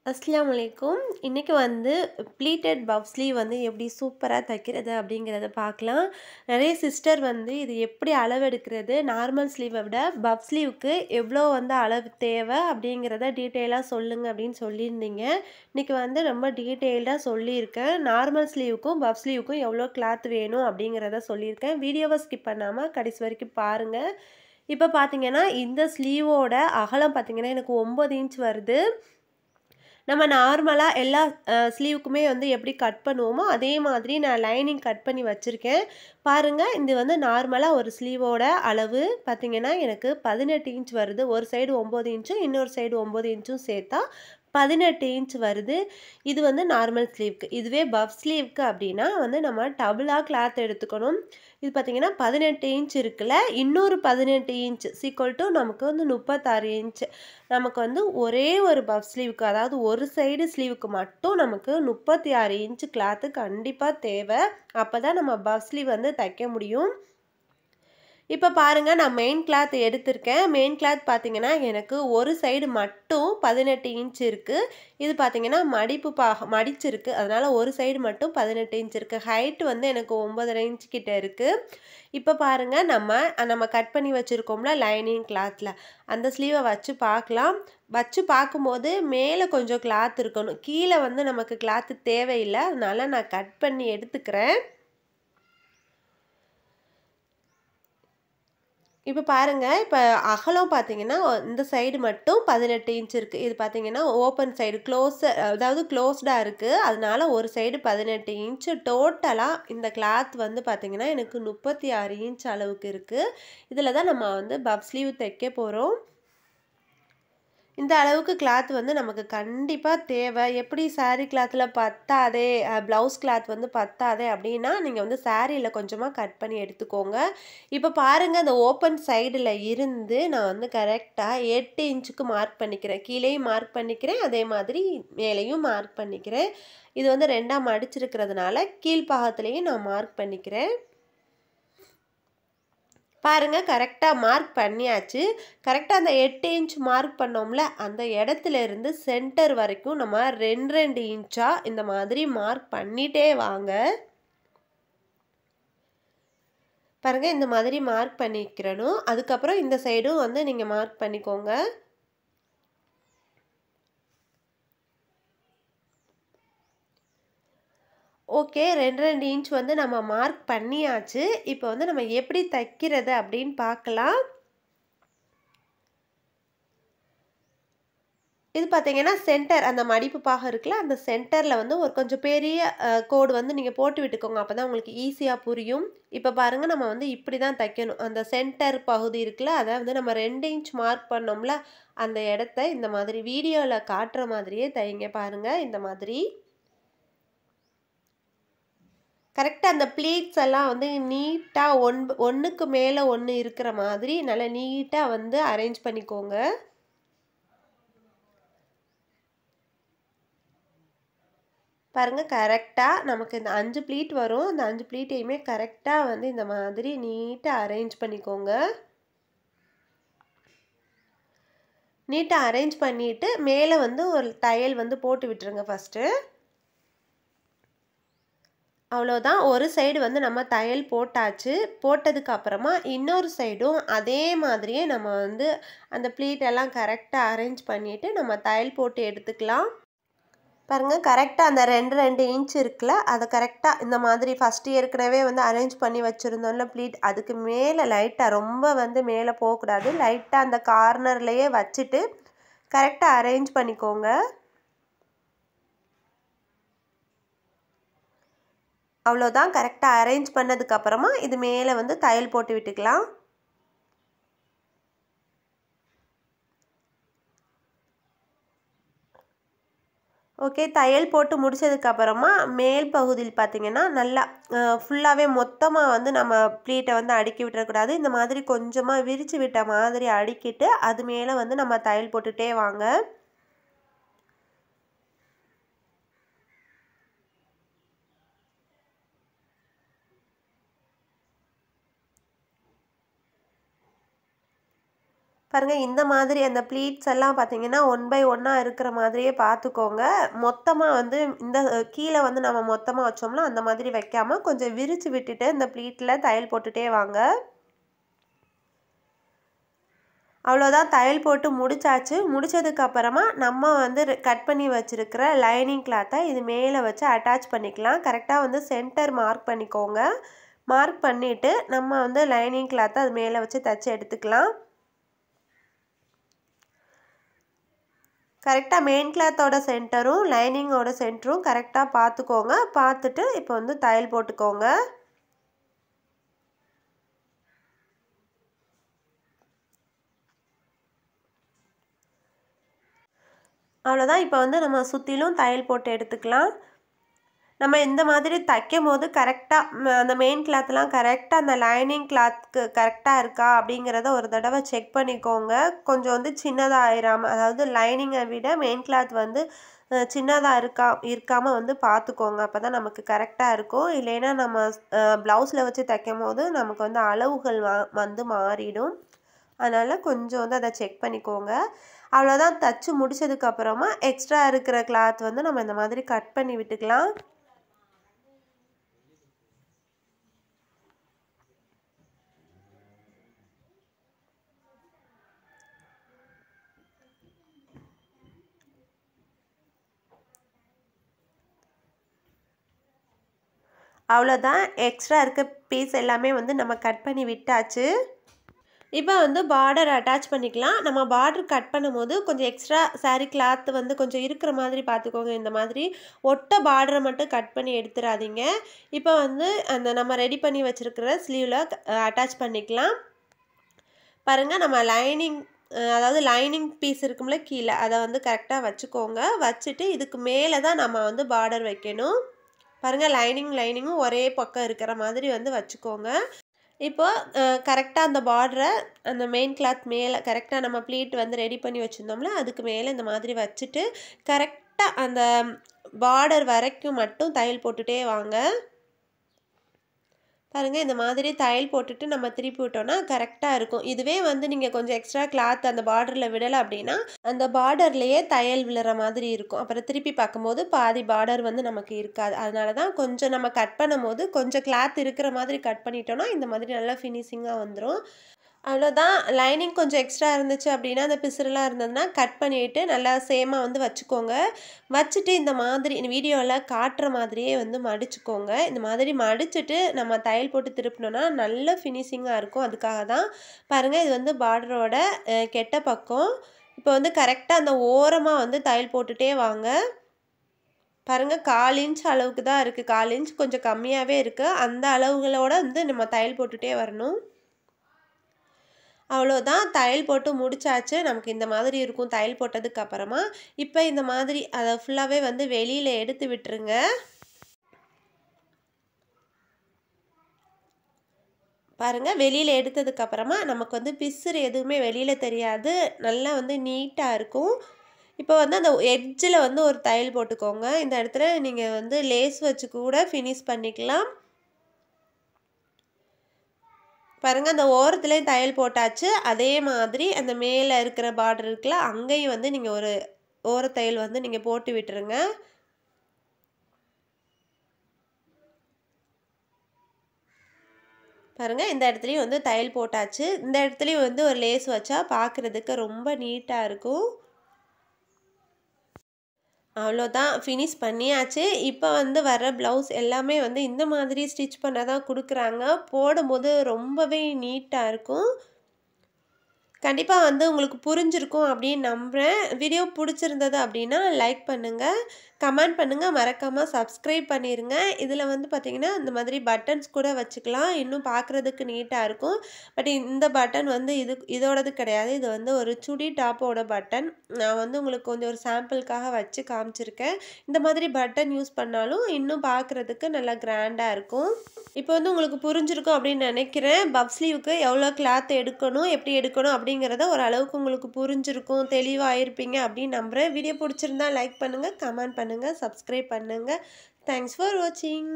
அஸ்ஸலாமு அலைக்கும். இன்னைக்கு வந்து ப்ளீட்டட் பஃப் ஸ்லீவ் வந்து எப்படி சூப்பரா தைக்கிறது அப்படிங்கிறத பார்க்கலாம். நிறைய சிஸ்டர் வந்து இது எப்படி அளவெடுக்கிறது, நார்மல் ஸ்லீவை விட பஃப் ஸ்லீவுக்கு எவ்வளோ வந்து அளவு தேவை அப்படிங்கிறத டீட்டெயிலாக சொல்லுங்க அப்படின்னு சொல்லியிருந்தீங்க. இன்னைக்கு வந்து ரொம்ப டீட்டெயில்டாக சொல்லியிருக்கேன். நார்மல் ஸ்லீவுக்கும் பஃப் ஸ்லீவுக்கும் எவ்வளோ கிளாத் வேணும் அப்படிங்கிறத சொல்லியிருக்கேன். வீடியோவை ஸ்கிப் பண்ணாமல் கடைசி வரைக்கும் பாருங்கள். இப்போ பார்த்தீங்கன்னா இந்த ஸ்லீவோட அகலம் பார்த்தீங்கன்னா எனக்கு 9 இன்ச் வருது. நம்ம நார்மலா எல்லா ஸ்லீவுக்குமே வந்து எப்படி கட் பண்ணுவோமோ, அதே மாதிரி நான் லைனிங் கட் பண்ணி வச்சிருக்கேன். பாருங்க, இது வந்து நார்மலா ஒரு ஸ்லீவோட அளவு பார்த்தீங்கன்னா, எனக்கு 18 இன்ச் வருது. ஒரு சைடு 9 இன்ச்சும், இன்னொரு சைடு 9 இன்ச்சும் சேர்த்தா 18 இன்ச் வருது. இது வந்து நார்மல் ஸ்லீவ்க்கு. இதுவே பஃப் ஸ்லீவ்க்கு அப்படின்னா வந்து நம்ம டபுளா கிளாத் எடுத்துக்கணும். இது பார்த்தீங்கன்னா 18 இன்ச் இருக்குல்ல, இன்னொரு 18 இன்ச் ஈக்குவல் டு நமக்கு வந்து 36 இன்ச். நமக்கு வந்து ஒரே ஒரு பஃப் ஸ்லீவுக்கு, அதாவது ஒரு சைடு ஸ்லீவுக்கு மட்டும் நமக்கு 36 இன்ச் கிளாத்து கண்டிப்பாக தேவை. அப்போ தான் நம்ம பஃப் ஸ்லீவ் வந்து தைக்க முடியும். இப்போ பாருங்க, நான் மெயின் கிளாத் எடுத்திருக்கேன். மெயின் கிளாத் பார்த்தீங்கன்னா எனக்கு ஒரு சைடு மட்டும் 18 இன்ச் இருக்குது. இது பார்த்தீங்கன்னா மடிச்சிருக்கு. அதனால் ஒரு சைடு மட்டும் 18 இன்ச் இருக்குது. ஹைட் வந்து எனக்கு 9.5 இன்ச் கிட்ட இருக்குது. இப்போ பாருங்க, நம்ம கட் பண்ணி வச்சுருக்கோம்ல லைனிங் கிளாத்தில், அந்த ஸ்லீவை வச்சு பார்க்கலாம். வச்சு பார்க்கும்போது மேலே கொஞ்சம் கிளாத் இருக்கணும். கீழே வந்து நமக்கு கிளாத்து தேவையில்லை. அதனால் நான் கட் பண்ணி எடுத்துக்கிறேன். இப்போ பாருங்க, இப்போ அகலம் பார்த்தீங்கன்னா இந்த சைடு மட்டும் 18 இன்ச் இருக்குது. இது பார்த்தீங்கன்னா ஓப்பன் சைடு அதாவது க்ளோஸ்டாக இருக்குது. அதனால ஒரு சைடு 18 இன்ச். டோட்டலாக இந்த கிளாத் வந்து பார்த்தீங்கன்னா எனக்கு 36 இன்ச் அளவுக்கு இருக்குது. இதில் தான் நம்ம வந்து பஃப் ஸ்லீவ் தைக்க போகிறோம். இந்த அளவுக்கு கிளாத் வந்து நமக்கு கண்டிப்பாக தேவை. எப்படி சாரீ கிளாத்தில் பத்தாதே, ப்ளவுஸ் கிளாத் வந்து பத்தாதே அப்படின்னா நீங்கள் வந்து சாரியில் கொஞ்சமாக கட் பண்ணி எடுத்துக்கோங்க. இப்போ பாருங்கள், அந்த ஓப்பன் சைடில் இருந்து நான் வந்து கரெக்டாக 8 இன்ச்சுக்கு மார்க் பண்ணிக்கிறேன். கீழேயும் மார்க் பண்ணிக்கிறேன், அதே மாதிரி மேலேயும் மார்க் பண்ணிக்கிறேன். இது வந்து ரெண்டாக மடிச்சிருக்கிறதுனால கீழ்ப்பாகத்துலேயும் நான் மார்க் பண்ணிக்கிறேன். பாருங்க, கரெக்டாக மார்க் பண்ணியாச்சு. கரெக்டாக அந்த 8 இன்ச் மார்க் பண்ணோம்ல, அந்த இடத்துல இருந்து சென்டர் வரைக்கும் நம்ம 2 இன்ச்சா இந்த மாதிரி மார்க் பண்ணிட்டே வாங்க. பாருங்க, இந்த மாதிரி மார்க் பண்ணிக்கிறணும். அதுக்கப்புறம் இந்த சைடும் வந்து நீங்கள் மார்க் பண்ணிக்கோங்க. ஓகே, 2 இன்ச் வந்து நம்ம மார்க் பண்ணியாச்சு. இப்போ வந்து நம்ம எப்படி தைக்கிறது அப்படின்னு பார்க்கலாம். இது பார்த்தீங்கன்னா சென்டர், அந்த மடிப்பு பாகம் இருக்குல்ல, அந்த சென்டரில் வந்து ஒரு கொஞ்சம் பெரிய கோடு வந்து நீங்கள் போட்டு விட்டுக்கோங்க. அப்போ தான் உங்களுக்கு ஈஸியாக புரியும். இப்போ பாருங்கள், நம்ம வந்து இப்படி தான் தைக்கணும். அந்த சென்டர் பகுதி இருக்குல்ல, அதை வந்து நம்ம 2 இன்ச் மார்க் பண்ணோம்ல, அந்த இடத்த இந்த மாதிரி வீடியோவில் காட்டுற மாதிரியே தைங்க. பாருங்கள், இந்த மாதிரி கரெக்டாக அந்த ப்ளீட்ஸ் எல்லாம் வந்து நீட்டாக ஒன்றுக்கு மேலே ஒன்று இருக்கிற மாதிரி நல்லா நீட்டாக வந்து அரேஞ்ச் பண்ணிக்கோங்க. பாருங்கள், கரெக்டாக நமக்கு இந்த 5 ப்ளீட் வரும். அந்த 5 ப்ளீட்டையுமே கரெக்டாக வந்து இந்த மாதிரி நீட்டாக அரேஞ்ச் பண்ணிக்கோங்க. நீட்டாக அரேஞ்ச் பண்ணிவிட்டு மேலே வந்து ஒரு தையல் வந்து போட்டு விட்டுருங்க ஃபஸ்ட்டு. அவ்வளோதான், ஒரு சைடு வந்து நம்ம தையல் போட்டாச்சு. போட்டதுக்கு அப்புறமா இன்னொரு சைடும் அதே மாதிரியே நம்ம வந்து அந்த ப்ளீட்டெல்லாம் கரெக்டாக அரேஞ்ச் பண்ணிவிட்டு நம்ம தையல் போட்டு எடுத்துக்கலாம். பாருங்கள், கரெக்டாக அந்த 2 இன்ச் இருக்குல்ல, அதை கரெக்டாக இந்த மாதிரி ஃபஸ்ட்டு ஏற்கனவே வந்து அரேஞ்ச் பண்ணி வச்சுருந்தோம்ல ப்ளீட், அதுக்கு மேலே லைட்டாக, ரொம்ப வந்து மேலே போகக்கூடாது, லைட்டாக அந்த கார்னர்லேயே வச்சுட்டு கரெக்டாக அரேஞ்ச் பண்ணிக்கோங்க. அவ்வளோதான், கரெக்டாக அரேஞ்ச் பண்ணதுக்கப்புறமா இது மேலே வந்து தையல் போட்டு விட்டுக்கலாம். ஓகே, தையல் போட்டு முடிச்சதுக்கப்புறமா மேல் பகுதியில் பார்த்தீங்கன்னா நல்லா ஃபுல்லாகவே மொத்தமாக வந்து நம்ம ப்ளீட்டை வந்து அடுக்கி விட்டுறக்கூடாது. இந்த மாதிரி கொஞ்சமாக விரித்து விட்ட மாதிரி அடுக்கிட்டு அது மேலே வந்து நம்ம தையல் போட்டுகிட்டே வாங்க. பாருங்க இந்த மாதிரி அந்த ப்ளீட்ஸ் எல்லாம் பார்த்தீங்கன்னா 1 பை 1 இருக்கிற மாதிரியே பார்த்துக்கோங்க. மொத்தமா வந்து இந்த கீழ வந்து நம்ம மொத்தமா வச்சோம்ல அந்த மாதிரி வைக்காம கொஞ்சம் விரிச்சு விட்டுட்டு இந்த ப்ளீட்ல தையல் போட்டுட்டே வாங்க. அவ்வளோதான் தையல் போட்டு முடிச்சாச்சு. முடிச்சதுக்கு அப்புறமா நம்ம வந்து கட் பண்ணி வச்சிருக்கிற லைனிங் கிளாத்தை இது மேலே வச்சு அட்டாச் பண்ணிக்கலாம். கரெக்டாக வந்து சென்டர் மார்க் பண்ணிக்கோங்க. மார்க் பண்ணிவிட்டு நம்ம வந்து லைனிங் கிளாத்தை அது மேலே வச்சு தச்சு எடுத்துக்கலாம். கரெக்டாக மெயின் கிளாத்தோட சென்டரும் லைனிங்கோட சென்டரும் கரெக்டாக பார்த்துக்கோங்க. பார்த்துட்டு இப்போ வந்து தையல் போட்டுக்கோங்க. அவ்வளோதான் இப்போ வந்து நம்ம சுற்றிலும் தையல் போட்டு எடுத்துக்கலாம். நம்ம இந்த மாதிரி தைக்கும்போது கரெக்டாக அந்த மெயின் கிளாத்லாம் கரெக்டாக அந்த லைனிங் கிளாத்துக்கு கரெக்டாக இருக்கா அப்படிங்கிறத ஒரு தடவை செக் பண்ணிக்கோங்க. கொஞ்சம் வந்து சின்னதாக ஆயிராமல், அதாவது லைனிங்கை விட மெயின் கிளாத் வந்து சின்னதாக இருக்காமல் வந்து பார்த்துக்கோங்க. அப்போ தான் நமக்கு கரெக்டாக இருக்கும். இல்லைன்னா நம்ம ப்ளவுஸில் வச்சு தைக்கும் போது நமக்கு வந்து அளவுகள் வந்து மாறிடும். அதனால் கொஞ்சம் வந்து அதை செக் பண்ணிக்கோங்க. அவ்வளோதான் தச்சு முடிச்சதுக்கப்புறமா எக்ஸ்ட்ரா இருக்கிற கிளாத் வந்து நம்ம இந்த மாதிரி கட் பண்ணி விட்டுக்கலாம். அவ்வளோதான் எக்ஸ்ட்ரா இருக்க பீஸ் எல்லாமே வந்து நம்ம கட் பண்ணி விட்டாச்சு. இப்போ வந்து பார்டர் அட்டாச் பண்ணிக்கலாம். நம்ம பார்டர் கட் பண்ணும்போது கொஞ்சம் எக்ஸ்ட்ரா சாரீ கிளாத் வந்து கொஞ்சம் இருக்கிற மாதிரி பார்த்துக்கோங்க. இந்த மாதிரி ஒட்ட பார்டரை மட்டும் கட் பண்ணி எடுத்துடாதீங்க. இப்போ வந்து அந்த நம்ம ரெடி பண்ணி வச்சுருக்கிற ஸ்லீவில் அட்டாச் பண்ணிக்கலாம். பாருங்கள் நம்ம அதாவது லைனிங் பீஸ் இருக்கும்ல கீழே, அதை வந்து கரெக்டாக வச்சுக்கோங்க. வச்சுட்டு இதுக்கு மேலே தான் நம்ம வந்து பார்டர் வைக்கணும். பாருங்கள் லைனிங்கும் ஒரே பக்கம் இருக்கிற மாதிரி வந்து வச்சுக்கோங்க. இப்போ கரெக்டாக அந்த பார்டரை அந்த மெயின் கிளாத் மேலே கரெக்டாக நம்ம ப்ளீட் வந்து ரெடி பண்ணி வச்சுருந்தோம்ல அதுக்கு மேலே இந்த மாதிரி வச்சுட்டு கரெக்டாக அந்த பார்டர் வரைக்கும் மட்டும் தையல் போட்டுகிட்டே வாங்க. பாருங்கள் இந்த மாதிரி தையல் போட்டுட்டு நம்ம திருப்பி விட்டோம்னா கரெக்டாக இருக்கும். இதுவே வந்து நீங்கள் கொஞ்சம் எக்ஸ்ட்ரா கிளாத் அந்த பார்டரில் விடலை அப்படின்னா அந்த பார்டர்லேயே தையல் விழுற மாதிரி இருக்கும். அப்புறம் திருப்பி பார்க்கும்போது பாதி பார்டர் வந்து நமக்கு இருக்காது. அதனால தான் கொஞ்சம் நம்ம கட் பண்ணும்போது கொஞ்சம் கிளாத் இருக்கிற மாதிரி கட் பண்ணிட்டோம்னா இந்த மாதிரி நல்லா ஃபினிஷிங்காக வந்துடும். அவ்வளோதான் லைனிங் கொஞ்சம் எக்ஸ்ட்ரா இருந்துச்சு அப்படின்னா அந்த பிசுறுலாம் இருந்ததுன்னா கட் பண்ணிவிட்டு நல்லா சேமாக வந்து வச்சுக்கோங்க. வச்சுட்டு இந்த மாதிரி வீடியோவில் காட்டுற மாதிரியே வந்து மடிச்சுக்கோங்க. இந்த மாதிரி மடிச்சுட்டு நம்ம தையல் போட்டு திருப்பினோன்னா நல்ல ஃபினிஷிங்காக இருக்கும். அதுக்காக தான் பாருங்கள் இது வந்து பார்டரோட கெட்ட பக்கம். இப்போ வந்து கரெக்டாக அந்த ஓரமாக வந்து தையல் போட்டுகிட்டே வாங்க. பாருங்கள் 1/4 இன்ச் அளவுக்கு தான் இருக்குது. 1/4 இன்ச் கொஞ்சம் கம்மியாகவே இருக்குது. அந்த அளவுகளோடு வந்து நம்ம தையல் போட்டுகிட்டே வரணும். அவ்வளோதான் தையல் போட்டு முடிச்சாச்சு. நமக்கு இந்த மாதிரி இருக்கும் தையல் போட்டதுக்கு அப்புறமா. இப்போ இந்த மாதிரி அதை ஃபுல்லாகவே வந்து வெளியில் எடுத்து விட்டுருங்க. பாருங்கள் வெளியில் எடுத்ததுக்கப்புறமா நமக்கு வந்து பிசுறு எதுவுமே வெளியில் தெரியாது. நல்லா வந்து நீட்டாக இருக்கும். இப்போ வந்து அந்த எட்ஜில் வந்து ஒரு தையல் போட்டுக்கோங்க. இந்த இடத்துல நீங்கள் வந்து லேஸ் வச்சு கூட ஃபினிஷ் பண்ணிக்கலாம். பாருங்கள் அந்த ஓரத்துலேயும் தையல் போட்டாச்சு. அதே மாதிரி அந்த மேலே இருக்கிற பார்டர் இருக்குல்ல அங்கேயும் வந்து நீங்கள் ஒரு ஓரத்தையல் வந்து நீங்கள் போட்டு விட்டுருங்க. பாருங்கள் இந்த இடத்துலையும் வந்து தையல் போட்டாச்சு. இந்த இடத்துலையும் வந்து ஒரு லேஸ் வச்சா பார்க்குறதுக்கு ரொம்ப நீட்டாக இருக்கும். அவ்வளோதான் ஃபினிஷ் பண்ணியாச்சு. இப்போ வந்து வர ப்ளவுஸ் எல்லாமே வந்து இந்த மாதிரி ஸ்டிச் பண்ண தான் கொடுக்குறாங்க. போடும்போது ரொம்பவே நீட்டாக இருக்கும். கண்டிப்பாக வந்து உங்களுக்கு புரிஞ்சிருக்கும் அப்படின்னு நம்புகிறேன். வீடியோ பிடிச்சிருந்தது அப்படின்னா லைக் பண்ணுங்கள், கமெண்ட் பண்ணுங்கள், மறக்காமல் சப்ஸ்கிரைப் பண்ணிடுங்க. இதில் வந்து பார்த்திங்கன்னா இந்த மாதிரி பட்டன்ஸ் கூட வச்சுக்கலாம். இன்னும் பார்க்குறதுக்கு நீட்டாக இருக்கும். பட் இந்த பட்டன் வந்து இதோடது கிடையாது. இது வந்து ஒரு சுடி டாப்போட பட்டன். நான் வந்து உங்களுக்கு கொஞ்சம் ஒரு சாம்பிளுக்காக வச்சு காமிச்சிருக்கேன். இந்த மாதிரி பட்டன் யூஸ் பண்ணாலும் இன்னும் பார்க்குறதுக்கு நல்லா கிராண்டாக இருக்கும். இப்போ வந்து உங்களுக்கு புரிஞ்சிருக்கும் அப்படின்னு நினைக்கிறேன். பஃப் ஸ்லீவுக்கு எவ்வளோ கிளாத் எடுக்கணும், எப்படி எடுக்கணும் அப்படிங்கிறத ஓரளவுக்கு உங்களுக்கு புரிஞ்சிருக்கும், தெளிவாக இருப்பீங்க அப்படின்னு நம்புகிறேன். வீடியோ பிடிச்சிருந்தா லைக் பண்ணுங்கள், கமெண்ட் பண்ணுங்கள், சப்ஸ்கிரைப் பண்ணுங்கள். தேங்க்ஸ் ஃபார் வாட்சிங்.